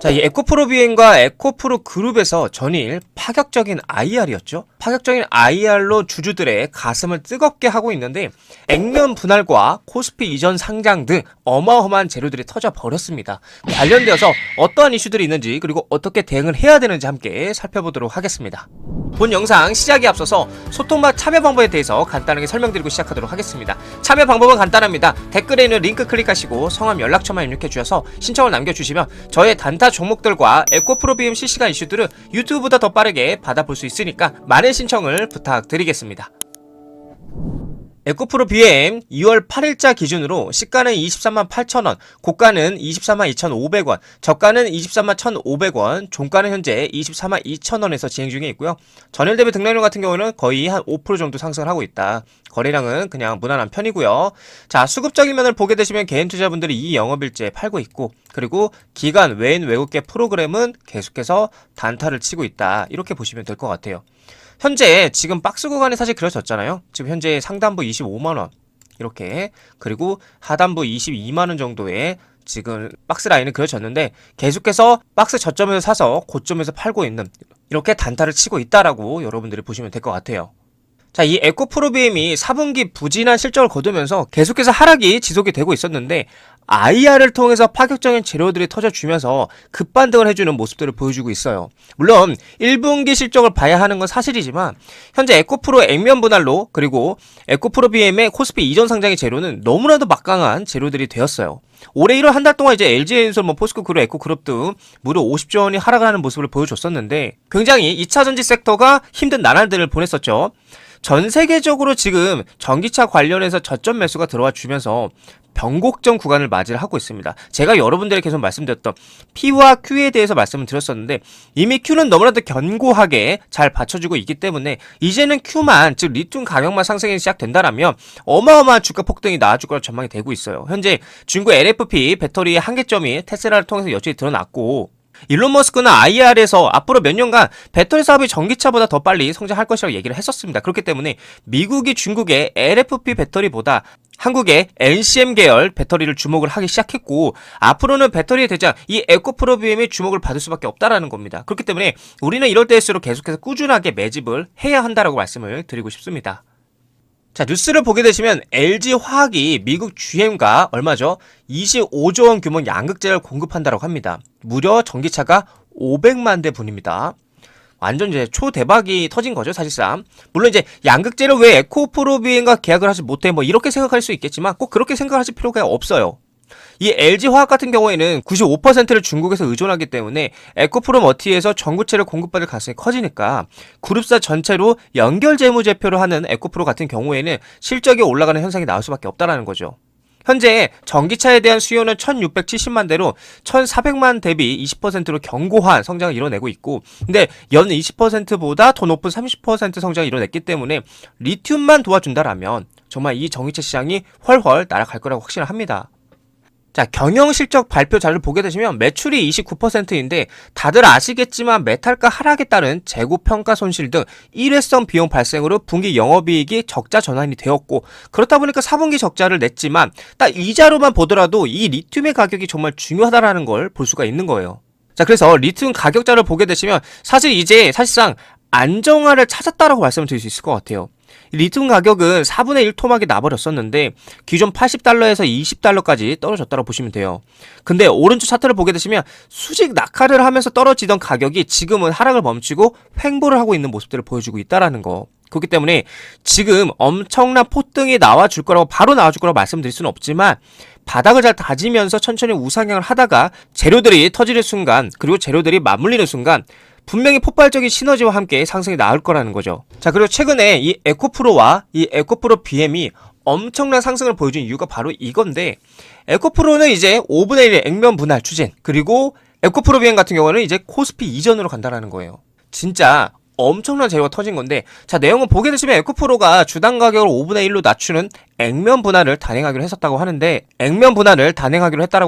자, 이 에코프로 비행과 에코프로 그룹에서 전일 파격적인 IR이었죠. 파격적인 IR로 주주들의 가슴을 뜨겁게 하고 있는데 액면 분할과 코스피 이전 상장 등 어마어마한 재료들이 터져 버렸습니다. 관련되어서 어떠한 이슈들이 있는지 그리고 어떻게 대응을 해야 되는지 함께 살펴보도록 하겠습니다. 본 영상 시작에 앞서서 소통과 참여 방법에 대해서 간단하게 설명드리고 시작하도록 하겠습니다. 참여 방법은 간단합니다. 댓글에 있는 링크 클릭하시고 성함 연락처만 입력해 주셔서 신청을 남겨주시면 저의 단타 종목들과 에코프로 BM 실시간 이슈들을 유튜브보다 더 빠르게 받아볼 수 있으니까 많은 신청을 부탁드리겠습니다. 에코프로 BM 2월 8일자 기준으로 시가는 23만 8천원, 고가는 24만 2,500원, 저가는 23만 1,500원, 종가는 현재 24만 2천원에서 진행 중에 있고요. 전일 대비 등락률 같은 경우는 거의 한 5% 정도 상승을 하고 있다. 거래량은 그냥 무난한 편이고요. 자, 수급적인 면을 보게 되시면 개인 투자분들이 이 영업일지에 팔고 있고, 그리고 기관 외인 외국계 프로그램은 계속해서 단타를 치고 있다. 이렇게 보시면 될 것 같아요. 현재 지금 박스 구간이 사실 그려졌잖아요. 지금 현재 상단부 25만원 이렇게, 그리고 하단부 22만원 정도의 지금 박스 라인은 그려졌는데 계속해서 박스 저점에서 사서 고점에서 팔고 있는 이렇게 단타를 치고 있다라고 여러분들이 보시면 될 것 같아요. 자, 이 에코프로 BM이 4분기 부진한 실적을 거두면서 계속해서 하락이 지속이 되고 있었는데 IR을 통해서 파격적인 재료들이 터져주면서 급반등을 해주는 모습들을 보여주고 있어요. 물론 1분기 실적을 봐야 하는 건 사실이지만 현재 에코프로 액면 분할로 그리고 에코프로 BM의 코스피 이전 상장의 재료는 너무나도 막강한 재료들이 되었어요. 올해 1월 한 달 동안 이제 LG엔솔, 포스코그룹, 에코그룹 등 무려 50조 원이 하락하는 모습을 보여줬었는데 굉장히 2차전지 섹터가 힘든 나날들을 보냈었죠. 전 세계적으로 지금 전기차 관련해서 저점 매수가 들어와 주면서 변곡점 구간을 맞이를 하고 있습니다. 제가 여러분들에게 계속 말씀드렸던 P와 Q에 대해서 말씀을 드렸었는데 이미 Q는 너무나도 견고하게 잘 받쳐주고 있기 때문에 이제는 Q만, 즉 리튬 가격만 상승이 시작된다라면 어마어마한 주가 폭등이 나와줄 거라 전망이 되고 있어요. 현재 중국 LFP 배터리의 한계점이 테슬라를 통해서 여전히 드러났고, 일론 머스크는 IR에서 앞으로 몇 년간 배터리 사업이 전기차보다 더 빨리 성장할 것이라고 얘기를 했었습니다. 그렇기 때문에 미국이 중국의 LFP 배터리보다 한국의 NCM 계열 배터리를 주목을 하기 시작했고, 앞으로는 배터리의 대장 이 에코프로 BM이 주목을 받을 수밖에 없다라는 겁니다. 그렇기 때문에 우리는 이럴 때일수록 계속해서 꾸준하게 매집을 해야 한다라고 말씀을 드리고 싶습니다. 자, 뉴스를 보게 되시면 LG화학이 미국 GM과 얼마죠? 25조 원 규모 양극재를 공급한다고 합니다. 무려 전기차가 500만 대 분입니다. 완전 이제 초대박이 터진 거죠, 사실상. 물론 이제 양극재를 왜 에코프로 BM과 계약을 하지 못해 뭐 이렇게 생각할 수 있겠지만 꼭 그렇게 생각하실 필요가 없어요. 이 LG화학 같은 경우에는 95%를 중국에서 의존하기 때문에 에코프로 머티에서 전구체를 공급받을 가능성이 커지니까 그룹사 전체로 연결 재무제표를 하는 에코프로 같은 경우에는 실적이 올라가는 현상이 나올 수밖에 없다라는 거죠. 현재 전기차에 대한 수요는 1670만 대로 1400만 대비 20%로 견고한 성장을 이뤄내고 있고, 근데 연 20%보다 더 높은 30% 성장을 이뤄냈기 때문에 리튬만 도와준다라면 정말 이 전기차 시장이 훨훨 날아갈 거라고 확신을 합니다. 자, 경영실적 발표 자료를 보게 되시면 매출이 29%인데 다들 아시겠지만 메탈가 하락에 따른 재고평가 손실 등 일회성 비용 발생으로 분기 영업이익이 적자 전환이 되었고, 그렇다 보니까 4분기 적자를 냈지만 딱 이자로만 보더라도 이 리튬의 가격이 정말 중요하다라는 걸 볼 수가 있는 거예요. 자, 그래서 리튬 가격자를 보게 되시면 사실 이제 사실상 안정화를 찾았다라고 말씀을 드릴 수 있을 것 같아요. 리튬 가격은 4분의 1 토막이 나버렸었는데 기존 80달러에서 20달러까지 떨어졌다고 보시면 돼요. 근데 오른쪽 차트를 보게 되시면 수직 낙하를 하면서 떨어지던 가격이 지금은 하락을 멈추고 횡보를 하고 있는 모습들을 보여주고 있다라는 거. 그렇기 때문에 지금 엄청난 폭등이 나와줄 거라고, 바로 나와줄 거라고 말씀드릴 수는 없지만 바닥을 잘 다지면서 천천히 우상향을 하다가 재료들이 터지는 순간, 그리고 재료들이 맞물리는 순간 분명히 폭발적인 시너지와 함께 상승이 나올 거라는 거죠. 자, 그리고 최근에 이 에코프로와 이 에코프로 BM이 엄청난 상승을 보여준 이유가 바로 이건데, 에코프로는 이제 5분의 1의 액면 분할 추진, 그리고 에코프로 BM 같은 경우는 이제 코스피 이전으로 간다라는 거예요. 진짜 엄청난 재료가 터진 건데, 자, 내용은 보게 되시면 에코프로가 주당 가격을 5분의 1로 낮추는 액면 분할을 단행하기로 했다고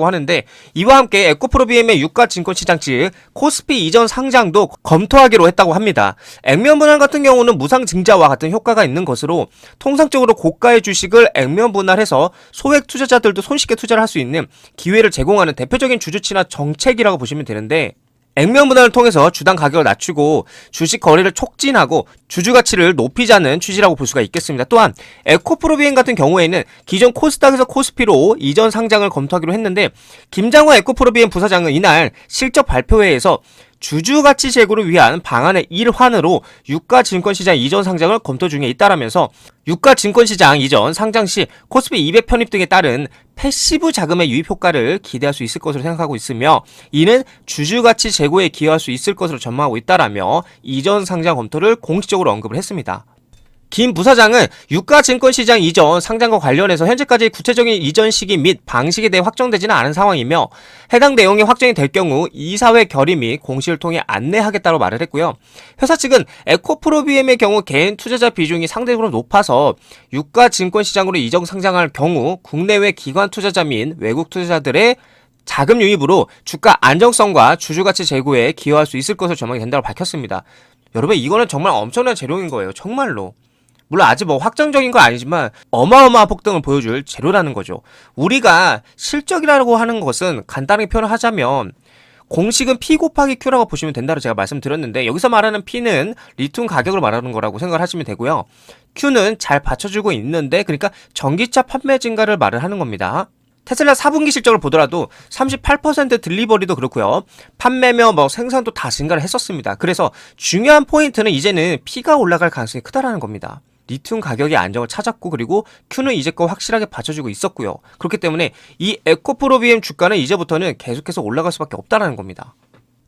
하는데, 이와 함께 에코프로 BM의 유가 증권시장 즉 코스피 이전 상장도 검토하기로 했다고 합니다. 액면 분할 같은 경우는 무상 증자와 같은 효과가 있는 것으로 통상적으로 고가의 주식을 액면 분할해서 소액 투자자들도 손쉽게 투자를 할 수 있는 기회를 제공하는 대표적인 주주치나 정책이라고 보시면 되는데, 액면 분할을 통해서 주당 가격을 낮추고 주식 거래를 촉진하고 주주 가치를 높이자는 취지라고 볼 수가 있겠습니다. 또한 에코프로 BM 같은 경우에는 기존 코스닥에서 코스피로 이전 상장을 검토하기로 했는데, 김장호 에코프로 BM 부사장은 이날 실적 발표회에서 주주 가치 제고를 위한 방안의 일환으로 유가 증권시장 이전 상장을 검토 중에 있다라면서 유가 증권시장 이전 상장 시 코스피 200 편입 등에 따른 패시브 자금의 유입 효과를 기대할 수 있을 것으로 생각하고 있으며, 이는 주주 가치 제고에 기여할 수 있을 것으로 전망하고 있다라며 이전 상장 검토를 공식적으로 언급을 했습니다. 김 부사장은 유가 증권시장 이전 상장과 관련해서 현재까지 구체적인 이전 시기 및 방식에 대해 확정되지는 않은 상황이며, 해당 내용이 확정이 될 경우 이사회 결의 및 공시를 통해 안내하겠다고 말을 했고요. 회사 측은 에코프로 BM의 경우 개인 투자자 비중이 상대적으로 높아서 유가 증권시장으로 이전 상장할 경우 국내외 기관 투자자 및 외국 투자자들의 자금 유입으로 주가 안정성과 주주가치 제고에 기여할 수 있을 것으로 전망이 된다고 밝혔습니다. 여러분, 이거는 정말 엄청난 재료인 거예요. 정말로. 물론 아직 뭐 확정적인 건 아니지만 어마어마한 폭등을 보여줄 재료라는 거죠. 우리가 실적이라고 하는 것은 간단하게 표현을 하자면 공식은 P 곱하기 Q라고 보시면 된다고 제가 말씀드렸는데, 여기서 말하는 P는 리튬 가격을 말하는 거라고 생각을 하시면 되고요. Q는 잘 받쳐주고 있는데, 그러니까 전기차 판매 증가를 말을 하는 겁니다. 테슬라 4분기 실적을 보더라도 38% 딜리버리도 그렇고요. 판매며 뭐 생산도 다 증가를 했었습니다. 그래서 중요한 포인트는 이제는 P가 올라갈 가능성이 크다라는 겁니다. 리튬 가격이 안정을 찾았고, 그리고 Q는 이제껏 확실하게 받쳐주고 있었고요. 그렇기 때문에 이 에코프로 BM 주가는 이제부터는 계속해서 올라갈 수밖에 없다라는 겁니다.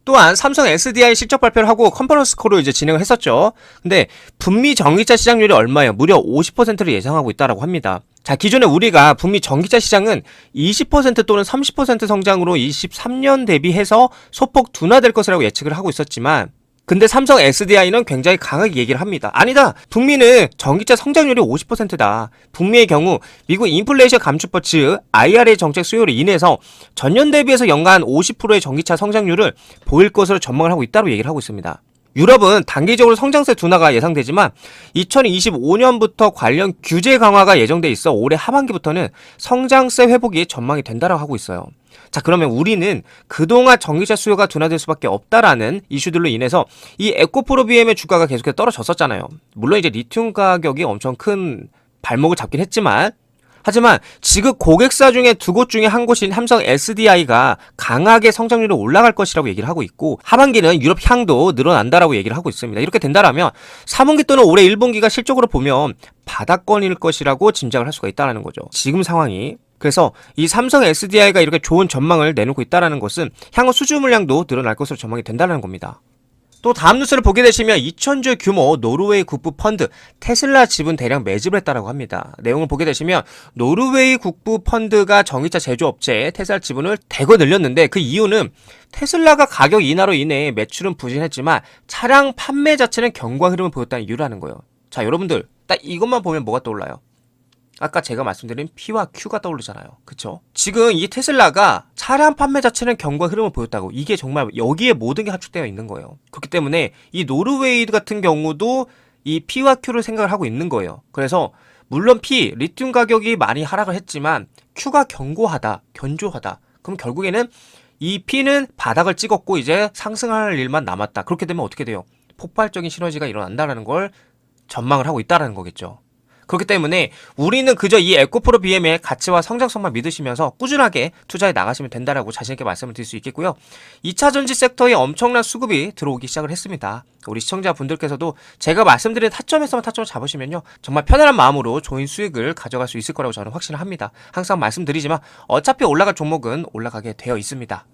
또한 삼성 SDI 실적 발표를 하고 컨퍼런스 콜을 이제 진행을 했었죠. 근데 북미 전기차 시장률이 얼마예요? 무려 50%를 예상하고 있다라고 합니다. 자, 기존에 우리가 북미 전기차 시장은 20% 또는 30% 성장으로 23년 대비해서 소폭 둔화될 것이라고 예측을 하고 있었지만, 근데 삼성 SDI는 굉장히 강하게 얘기를 합니다. 아니다. 북미는 전기차 성장률이 50%다. 북미의 경우 미국 인플레이션 감축법 즉 IRA 정책 수요로 인해서 전년 대비해서 연간 50%의 전기차 성장률을 보일 것으로 전망을 하고 있다고 얘기를 하고 있습니다. 유럽은 단기적으로 성장세 둔화가 예상되지만 2025년부터 관련 규제 강화가 예정돼 있어 올해 하반기부터는 성장세 회복이 전망이 된다라고 하고 있어요. 자, 그러면 우리는 그동안 전기차 수요가 둔화될 수밖에 없다라는 이슈들로 인해서 이 에코프로 BM의 주가가 계속해서 떨어졌었잖아요. 물론 이제 리튬 가격이 엄청 큰 발목을 잡긴 했지만, 하지만 지금 고객사 중에 두 곳 중에 한 곳인 삼성 SDI가 강하게 성장률이 올라갈 것이라고 얘기를 하고 있고, 하반기는 유럽 향도 늘어난다라고 얘기를 하고 있습니다. 이렇게 된다라면 3분기 또는 올해 1분기가 실적으로 보면 바닥권일 것이라고 짐작을 할 수가 있다는 거죠. 지금 상황이. 그래서 이 삼성 SDI가 이렇게 좋은 전망을 내놓고 있다는 것은 향후 수주 물량도 늘어날 것으로 전망이 된다는 겁니다. 또 다음 뉴스를 보게 되시면 2,000조 규모 노르웨이 국부 펀드 테슬라 지분 대량 매집을 했다고 합니다. 내용을 보게 되시면 노르웨이 국부 펀드가 전기차 제조업체 테슬라 지분을 대거 늘렸는데, 그 이유는 테슬라가 가격 인하로 인해 매출은 부진했지만 차량 판매 자체는 견고한 흐름을 보였다는 이유라는 거예요. 자, 여러분들 딱 이것만 보면 뭐가 떠올라요? 아까 제가 말씀드린 P와 Q가 떠오르잖아요. 그쵸? 지금 이 테슬라가 차량 판매 자체는 견고한 흐름을 보였다고. 이게 정말 여기에 모든 게 합축되어 있는 거예요. 그렇기 때문에 이 노르웨이 같은 경우도 이 P와 Q를 생각을 하고 있는 거예요. 그래서 물론 P, 리튬 가격이 많이 하락을 했지만 Q가 견고하다, 견조하다. 그럼 결국에는 이 P는 바닥을 찍었고 이제 상승할 일만 남았다. 그렇게 되면 어떻게 돼요? 폭발적인 시너지가 일어난다는 걸 전망을 하고 있다는 거겠죠. 그렇기 때문에 우리는 그저 이 에코프로 BM의 가치와 성장성만 믿으시면서 꾸준하게 투자해 나가시면 된다라고 자신있게 말씀을 드릴 수 있겠고요. 2차 전지 섹터에 엄청난 수급이 들어오기 시작을 했습니다. 우리 시청자분들께서도 제가 말씀드린 타점에서만 타점을 잡으시면요, 정말 편안한 마음으로 좋은 수익을 가져갈 수 있을 거라고 저는 확신을 합니다. 항상 말씀드리지만 어차피 올라갈 종목은 올라가게 되어 있습니다.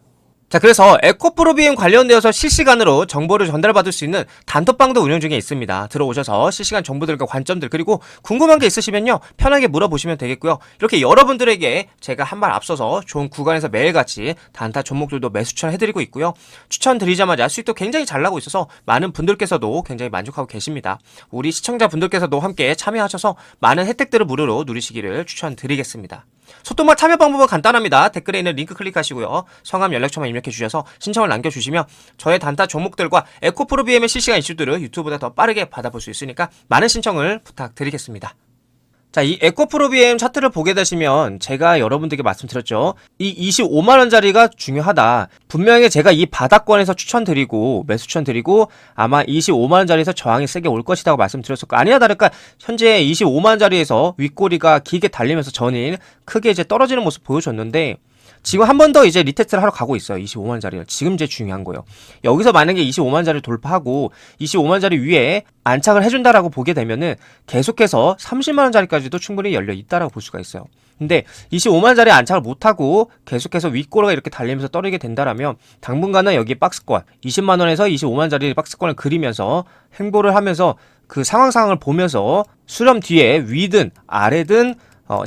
자, 그래서 에코프로비엠 관련되어서 실시간으로 정보를 전달받을 수 있는 단톡방도 운영 중에 있습니다. 들어오셔서 실시간 정보들과 관점들 그리고 궁금한 게 있으시면요 편하게 물어보시면 되겠고요. 이렇게 여러분들에게 제가 한 발 앞서서 좋은 구간에서 매일같이 단타 종목들도 매수 추천해드리고 있고요. 추천드리자마자 수익도 굉장히 잘 나고 있어서 많은 분들께서도 굉장히 만족하고 계십니다. 우리 시청자분들께서도 함께 참여하셔서 많은 혜택들을 무료로 누리시기를 추천드리겠습니다. 소통방 참여 방법은 간단합니다. 댓글에 있는 링크 클릭하시고요. 성함 연락처만 입력해 주셔서 신청을 남겨주시면 저의 단타 종목들과 에코프로비엠의 실시간 이슈들을 유튜브보다 더 빠르게 받아볼 수 있으니까 많은 신청을 부탁드리겠습니다. 자, 이 에코프로비엠 차트를 보게 되시면 제가 여러분들께 말씀드렸죠. 이 25만원짜리가 중요하다. 분명히 제가 이 바닥권에서 추천드리고 매수 추천드리고 아마 25만원짜리에서 저항이 세게 올 것이라고 말씀드렸었고 아니나 다를까 현재 25만원짜리에서 윗꼬리가 길게 달리면서 전일 크게 이제 떨어지는 모습 보여줬는데 지금 한 번 더 이제 리테스트를 하러 가고 있어요. 25만원짜리를. 지금 이제 중요한 거예요. 여기서 만약에 25만원짜리를 돌파하고 25만원짜리 위에 안착을 해준다라고 보게 되면은 계속해서 30만원짜리까지도 충분히 열려 있다라고 볼 수가 있어요. 근데 25만원짜리 안착을 못하고 계속해서 윗꼬리가 이렇게 달리면서 떨어지게 된다라면 당분간은 여기 박스권 20만원에서 25만원짜리 박스권을 그리면서 행보를 하면서 그 상황을 보면서 수렴 뒤에 위든 아래든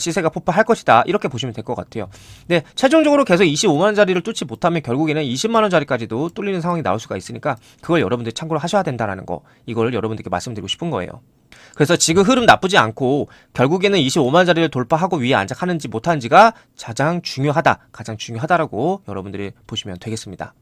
시세가 폭발할 것이다 이렇게 보시면 될 것 같아요. 근데 최종적으로 계속 25만원짜리를 뚫지 못하면 결국에는 20만원짜리까지도 뚫리는 상황이 나올 수가 있으니까 그걸 여러분들이 참고를 하셔야 된다는 거 이걸 여러분들께 말씀드리고 싶은 거예요. 그래서 지금 흐름 나쁘지 않고 결국에는 25만원짜리를 돌파하고 위에 안착하는지 못하는지가 가장 중요하다라고 여러분들이 보시면 되겠습니다.